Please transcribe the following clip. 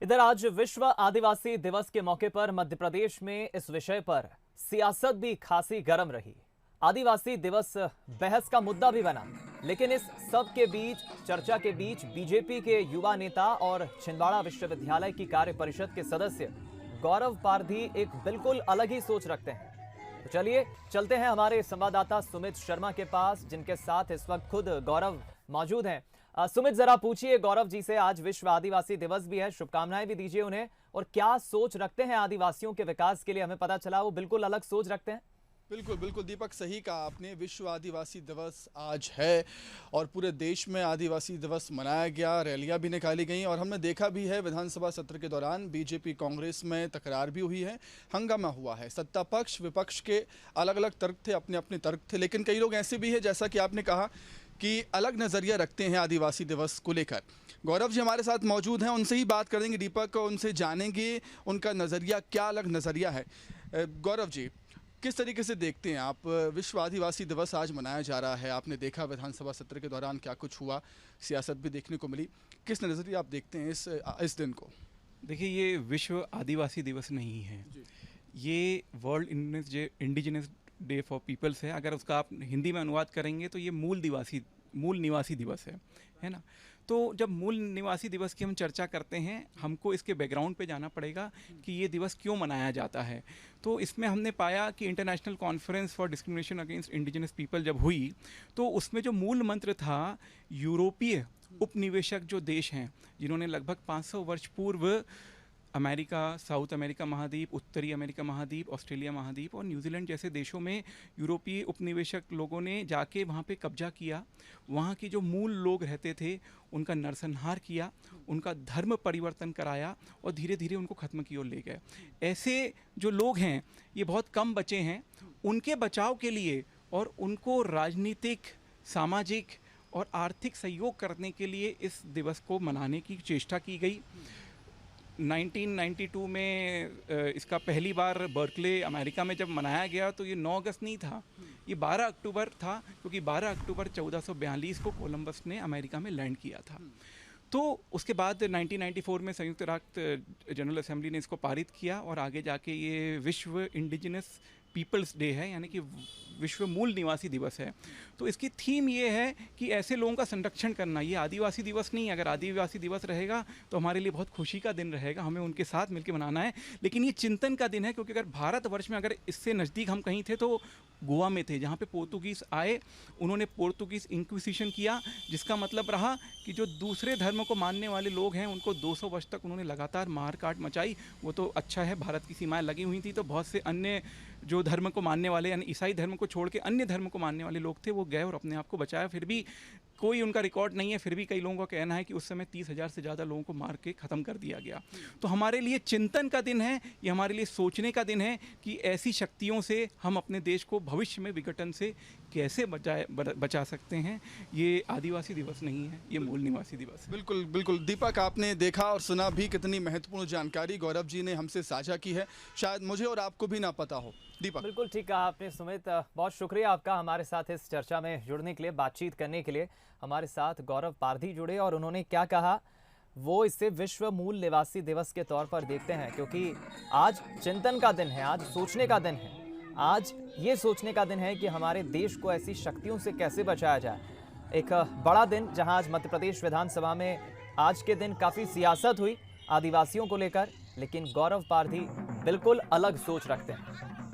इधर आज विश्व आदिवासी दिवस के मौके पर मध्य प्रदेश में इस विषय पर सियासत भी खासी गर्म रही। आदिवासी दिवस बहस का मुद्दा भी बना, लेकिन इस सब के बीच चर्चा के बीच बीजेपी के युवा नेता और छिंदवाड़ा विश्वविद्यालय की कार्य परिषद के सदस्य गौरव पारधी एक बिल्कुल अलग ही सोच रखते हैं। तो चलिए चलते हैं हमारे संवाददाता सुमित शर्मा के पास, जिनके साथ इस वक्त खुद गौरव मौजूद हैं। सुमित, जरा पूछिए गौरव जी से, आज विश्व आदिवासी दिवस भी है, शुभकामनाएं भी दीजिए उन्हें। और क्या सोच रखते हैं आदिवासियों के विकास के लिए? हमें पता चला वो बिल्कुल अलग सोच रखते हैं। बिल्कुल बिल्कुल दीपक, सही कहा आपने। विश्व आदिवासी दिवस आज है और पूरे देश में आदिवासी दिवस मनाया गया, रैलियां भी निकाली गई और हमने देखा भी है विधानसभा सत्र के दौरान बीजेपी कांग्रेस में तकरार भी हुई है, हंगामा हुआ है। सत्ता पक्ष विपक्ष के अलग अलग तर्क थे, अपने अपने तर्क थे, लेकिन कई लोग ऐसे भी हैं, जैसा कि आपने कहा, कि अलग नज़रिया रखते हैं आदिवासी दिवस को लेकर। गौरव जी हमारे साथ मौजूद हैं, उनसे ही बात करेंगे दीपक, उनसे जानेंगे उनका नज़रिया, क्या अलग नज़रिया है। गौरव जी, किस तरीके से देखते हैं आप विश्व आदिवासी दिवस आज मनाया जा रहा है? आपने देखा विधानसभा सत्र के दौरान क्या कुछ हुआ, सियासत भी देखने को मिली। किस नज़रिए आप देखते हैं इस दिन को? देखिए, ये विश्व आदिवासी दिवस नहीं है, ये world indigenous day for peoples है। अगर उसका आप हिंदी में अनुवाद करेंगे तो ये मूल निवासी दिवस है ना। तो जब मूल निवासी दिवस की हम चर्चा करते हैं, हमको इसके बैकग्राउंड पे जाना पड़ेगा कि ये दिवस क्यों मनाया जाता है। तो इसमें हमने पाया कि international conference for discrimination against indigenous people जब हुई, तो उसमें जो मूल मंत्र था, यूरोपीय उपनिवेशक जो देश हैं, जिन्होंने लगभग 500 वर्ष पूर्व अमेरिका, साउथ अमेरिका महाद्वीप, उत्तरी अमेरिका महाद्वीप, ऑस्ट्रेलिया महाद्वीप और न्यूजीलैंड जैसे देशों में यूरोपीय उपनिवेशक लोगों ने जाके वहाँ पे कब्जा किया। वहाँ की जो मूल लोग रहते थे उनका नरसंहार किया, उनका धर्म परिवर्तन कराया और धीरे धीरे उनको ख़त्म की ओर ले गए। ऐसे जो लोग हैं ये बहुत कम बचे हैं। उनके बचाव के लिए और उनको राजनीतिक, सामाजिक और आर्थिक सहयोग करने के लिए इस दिवस को मनाने की चेष्टा की गई। 1992 में इसका पहली बार बर्कले अमेरिका में जब मनाया गया तो ये 9 अगस्त नहीं था, ये 12 अक्टूबर था, क्योंकि 12 अक्टूबर 1442 को कोलंबस ने अमेरिका में लैंड किया था। तो उसके बाद 1994 में संयुक्त राष्ट्र जनरल असेंबली ने इसको पारित किया और आगे जाके ये विश्व इंडिजिनस पीपल्स डे है, यानी कि विश्व मूल निवासी दिवस है। तो इसकी थीम ये है कि ऐसे लोगों का संरक्षण करना। ये आदिवासी दिवस नहीं, अगर आदिवासी दिवस रहेगा तो हमारे लिए बहुत खुशी का दिन रहेगा, हमें उनके साथ मिलकर मनाना है। लेकिन ये चिंतन का दिन है, क्योंकि अगर भारतवर्ष में अगर इससे नज़दीक हम कहीं थे तो गोवा में थे, जहाँ पे पोर्तुगीज़ आए, उन्होंने पोर्तुगीज़ इंक्विजिशन किया, जिसका मतलब रहा कि जो दूसरे धर्म को मानने वाले लोग हैं उनको 200 वर्ष तक उन्होंने लगातार मार काट मचाई। वो तो अच्छा है, भारत की सीमाएं लगी हुई थी, तो बहुत से अन्य जो धर्म को मानने वाले, यानी ईसाई धर्म को छोड़ के अन्य धर्म को मानने वाले लोग थे, वो गए और अपने आप को बचाया। फिर भी कोई उनका रिकॉर्ड नहीं है, फिर भी कई लोगों का कहना है कि उस समय 30,000 से ज़्यादा लोगों को मार के ख़त्म कर दिया गया। तो हमारे लिए चिंतन का दिन है, ये हमारे लिए सोचने का दिन है कि ऐसी शक्तियों से हम अपने देश को भविष्य में विघटन से कैसे बचा सकते हैं। ये आदिवासी दिवस नहीं है, ये मूल निवासी दिवस है। बिल्कुल बिल्कुल दीपक, आपने देखा और सुना भी, कितनी महत्वपूर्ण जानकारी गौरव जी ने हमसे साझा की है, शायद मुझे और आपको भी ना पता हो। दीपक, बिल्कुल ठीक कहा आपने सुमित, बहुत शुक्रिया आपका हमारे साथ इस चर्चा में जुड़ने के लिए, बातचीत करने के लिए। हमारे साथ गौरव पारधी जुड़े और उन्होंने क्या कहा वो इसे विश्व मूल निवासी दिवस के तौर पर देखते हैं, क्योंकि आज चिंतन का दिन है, आज सोचने का दिन है, आज ये सोचने का दिन है कि हमारे देश को ऐसी शक्तियों से कैसे बचाया जाए। एक बड़ा दिन जहां आज मध्य प्रदेश विधानसभा में आज के दिन काफ़ी सियासत हुई आदिवासियों को लेकर, लेकिन गौरव पारधी बिल्कुल अलग सोच रखते हैं।